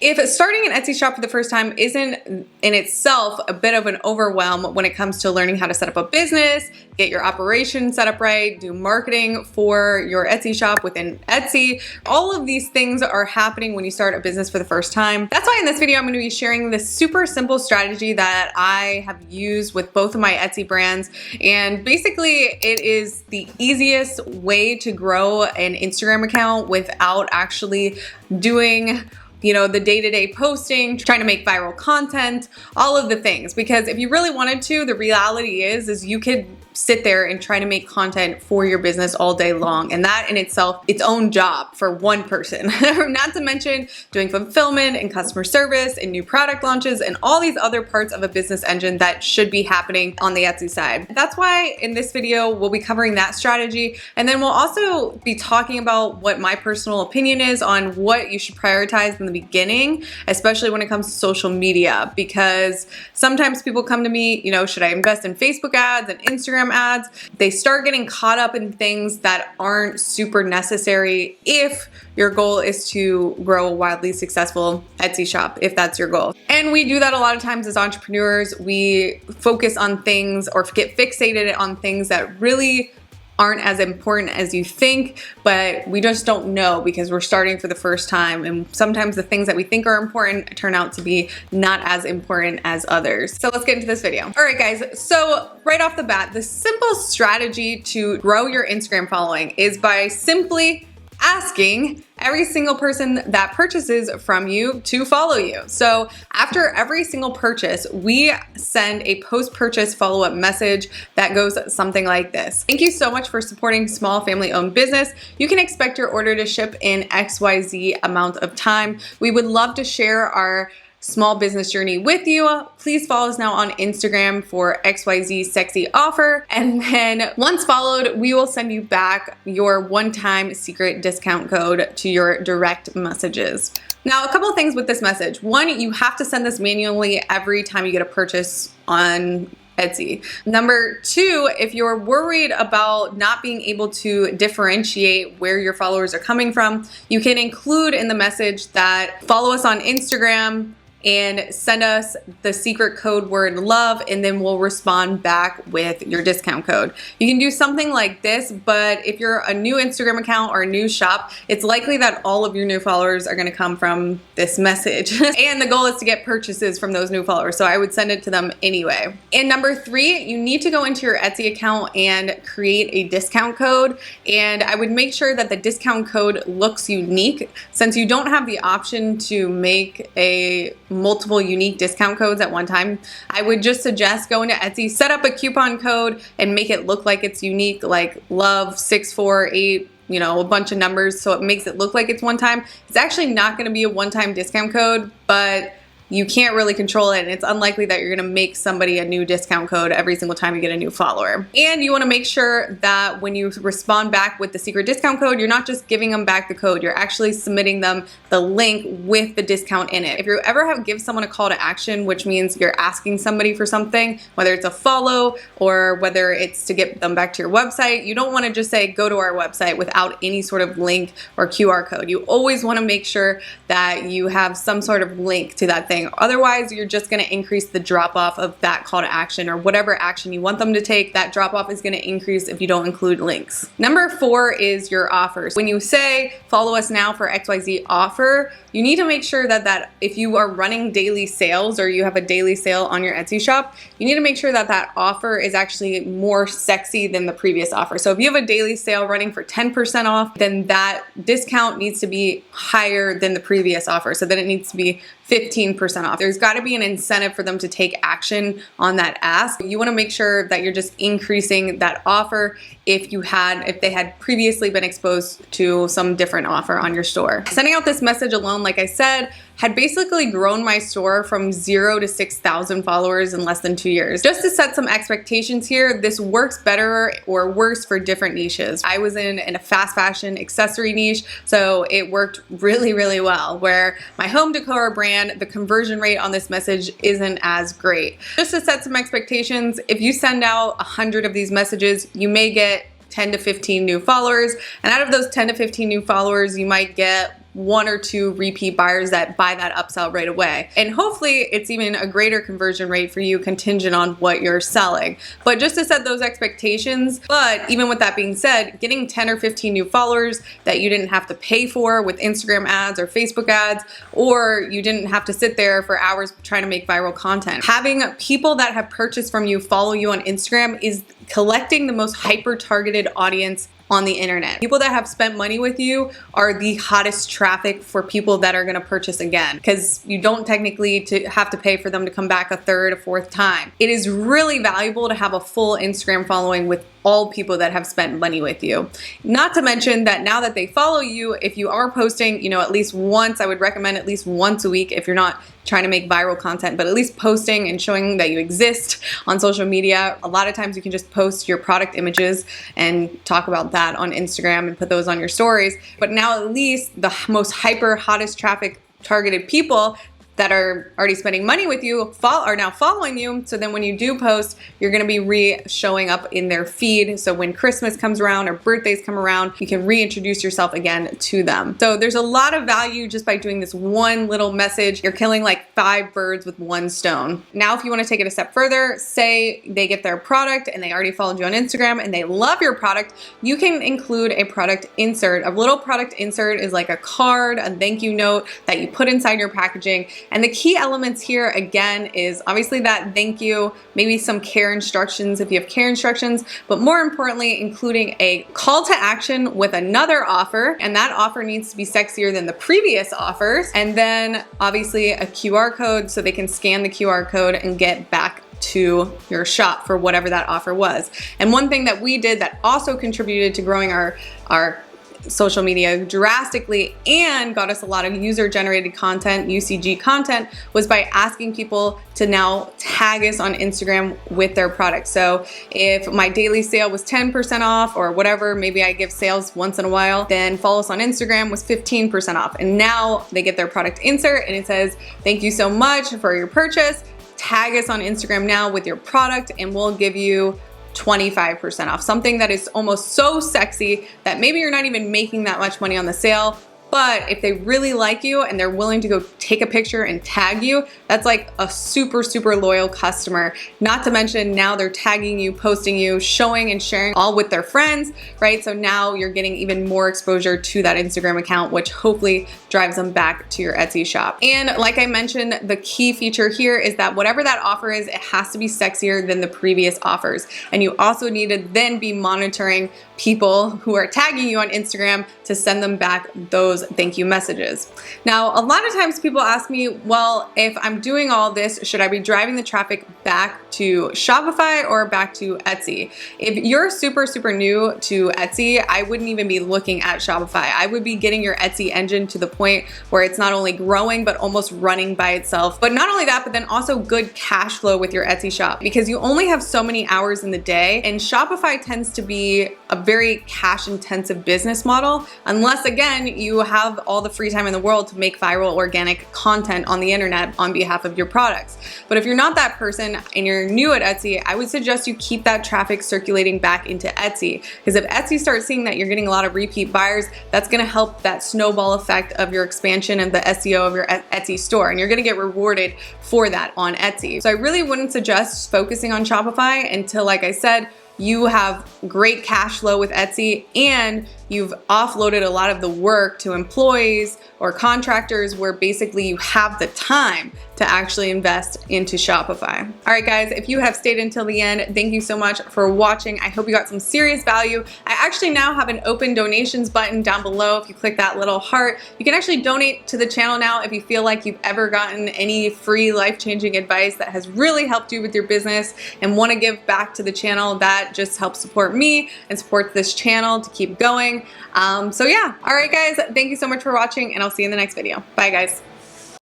If starting an Etsy shop for the first time isn't in itself a bit of an overwhelm when it comes to learning how to set up a business, get your operation set up right, do marketing for your Etsy shop within Etsy, all of these things are happening when you start a business for the first time. That's why in this video I'm going to be sharing this super simple strategy that I have used with both of my Etsy brands. And basically it is the easiest way to grow an Instagram account without actually doing the day-to-day posting, trying to make viral content, all of the things. Because if you really wanted to, the reality is you could sit there and try to make content for your business all day long. And that in itself, its own job for one person. Not to mention doing fulfillment and customer service and new product launches and all these other parts of a business engine that should be happening on the Etsy side. That's why in this video, we'll be covering that strategy. And then we'll also be talking about what my personal opinion is on what you should prioritize in the beginning, especially when it comes to social media, because sometimes people come to me, should I invest in Facebook ads and Instagram ads? They start getting caught up in things that aren't super necessary if your goal is to grow a wildly successful Etsy shop, if that's your goal. And we do that a lot of times as entrepreneurs. We focus on things or get fixated on things that really aren't as important as you think, but we just don't know because we're starting for the first time. And sometimes the things that we think are important turn out to be not as important as others. So let's get into this video. All right, guys. So right off the bat, the simple strategy to grow your Instagram following is by simply asking every single person that purchases from you to follow you. So after every single purchase, we send a post-purchase follow-up message that goes something like this. Thank you so much for supporting small family-owned business. You can expect your order to ship in XYZ amount of time. We would love to share our small business journey with you. Please follow us now on Instagram for XYZ sexy offer. And then once followed, we will send you back your one-time secret discount code to your direct messages. Now, a couple of things with this message. One, you have to send this manually every time you get a purchase on Etsy. Number two, if you're worried about not being able to differentiate where your followers are coming from, you can include in the message that follow us on Instagram and send us the secret code word love, and then we'll respond back with your discount code. You can do something like this, but if you're a new Instagram account or a new shop, it's likely that all of your new followers are gonna come from this message. And the goal is to get purchases from those new followers, so I would send it to them anyway. And number three, you need to go into your Etsy account and create a discount code, and I would make sure that the discount code looks unique. Since you don't have the option to make a multiple unique discount codes at one time, I would just suggest going to Etsy, set up a coupon code and make it look like it's unique, like love 648, a bunch of numbers, so it makes it look like it's one time. It's actually not going to be a one-time discount code, but you can't really control it, and it's unlikely that you're gonna make somebody a new discount code every single time you get a new follower. And you wanna make sure that when you respond back with the secret discount code, you're not just giving them back the code, you're actually submitting them the link with the discount in it. If you ever give someone a call to action, which means you're asking somebody for something, whether it's a follow or whether it's to get them back to your website, you don't wanna just say, go to our website without any sort of link or QR code. You always wanna make sure that you have some sort of link to that thing. Otherwise, you're just going to increase the drop off of that call to action, or whatever action you want them to take. That drop off is going to increase if you don't include links. Number four is your offers. When you say follow us now for XYZ offer, you need to make sure that if you are running daily sales or you have a daily sale on your Etsy shop, you need to make sure that that offer is actually more sexy than the previous offer. So if you have a daily sale running for 10% off, then that discount needs to be higher than the previous offer. So then it needs to be 15% off. There's got to be an incentive for them to take action on that ask. You want to make sure that you're just increasing that offer if they had previously been exposed to some different offer on your store. Sending out this message alone, like I said, had basically grown my store from 0 to 6,000 followers in less than 2 years. Just to set some expectations here, this works better or worse for different niches. I was in a fast fashion accessory niche, so it worked really, really well. Where my home decor brand, the conversion rate on this message isn't as great. Just to set some expectations, if you send out 100 of these messages, you may get 10 to 15 new followers. And out of those 10 to 15 new followers, you might get 1 or 2 repeat buyers that buy that upsell right away. And hopefully it's even a greater conversion rate for you contingent on what you're selling. But just to set those expectations, but even with that being said, getting 10 or 15 new followers that you didn't have to pay for with Instagram ads or Facebook ads, or you didn't have to sit there for hours trying to make viral content. Having people that have purchased from you follow you on Instagram is collecting the most hyper-targeted audience on the internet. People that have spent money with you are the hottest traffic for people that are gonna purchase again, because you don't technically have to pay for them to come back a third, a fourth time. It is really valuable to have a full Instagram following with all people that have spent money with you. Not to mention that now that they follow you, if you are posting, at least once, I would recommend at least once a week if you're not trying to make viral content, but at least posting and showing that you exist on social media. A lot of times you can just post your product images and talk about that on Instagram and put those on your stories. But now at least the most hyper hottest traffic targeted people that are already spending money with you are now following you. So then when you do post, you're gonna be showing up in their feed. So when Christmas comes around or birthdays come around, you can reintroduce yourself again to them. So there's a lot of value just by doing this one little message. You're killing like 5 birds with 1 stone. Now, if you wanna take it a step further, say they get their product and they already followed you on Instagram and they love your product, you can include a product insert. A little product insert is like a card, a thank you note that you put inside your packaging. And the key elements here, again, is obviously that thank you, maybe some care instructions if you have care instructions, but more importantly, including a call to action with another offer, and that offer needs to be sexier than the previous offers, and then obviously a QR code so they can scan the QR code and get back to your shop for whatever that offer was. And one thing that we did that also contributed to growing our social media drastically and got us a lot of user-generated content, UCG content, was by asking people to now tag us on Instagram with their product. So if my daily sale was 10% off or whatever, maybe I give sales once in a while, then follow us on Instagram was 15% off. And now they get their product insert and it says, thank you so much for your purchase. Tag us on Instagram now with your product and we'll give you 25% off, something that is almost so sexy that maybe you're not even making that much money on the sale. But if they really like you and they're willing to go take a picture and tag you, that's like a super, super loyal customer. Not to mention now they're tagging you, posting you, showing and sharing all with their friends, right? So now you're getting even more exposure to that Instagram account, which hopefully drives them back to your Etsy shop. And like I mentioned, the key feature here is that whatever that offer is, it has to be sexier than the previous offers. And you also need to then be monitoring people who are tagging you on Instagram to send them back those thank you messages. Now, a lot of times people ask me, well, if I'm doing all this, should I be driving the traffic back to Shopify or back to Etsy? If you're super, super new to Etsy, I wouldn't even be looking at Shopify. I would be getting your Etsy engine to the point where it's not only growing, but almost running by itself. But not only that, but then also good cash flow with your Etsy shop, because you only have so many hours in the day, and Shopify tends to be a very cash intensive business model, unless again, you have all the free time in the world to make viral organic content on the internet on behalf of your products. But if you're not that person and you're new at Etsy, I would suggest you keep that traffic circulating back into Etsy, because if Etsy starts seeing that you're getting a lot of repeat buyers, that's gonna help that snowball effect of your expansion and the SEO of your Etsy store, and you're gonna get rewarded for that on Etsy. So I really wouldn't suggest focusing on Shopify until, like I said, you have great cash flow with Etsy and you've offloaded a lot of the work to employees or contractors where basically you have the time to actually invest into Shopify. All right, guys, if you have stayed until the end, thank you so much for watching. I hope you got some serious value. I actually now have an open donations button down below. If you click that little heart, you can actually donate to the channel now if you feel like you've ever gotten any free life-changing advice that has really helped you with your business and want to give back to the channel. That just helps support me and support this channel to keep going. So yeah, all right, guys, thank you so much for watching, and I'll see you in the next video. Bye, guys.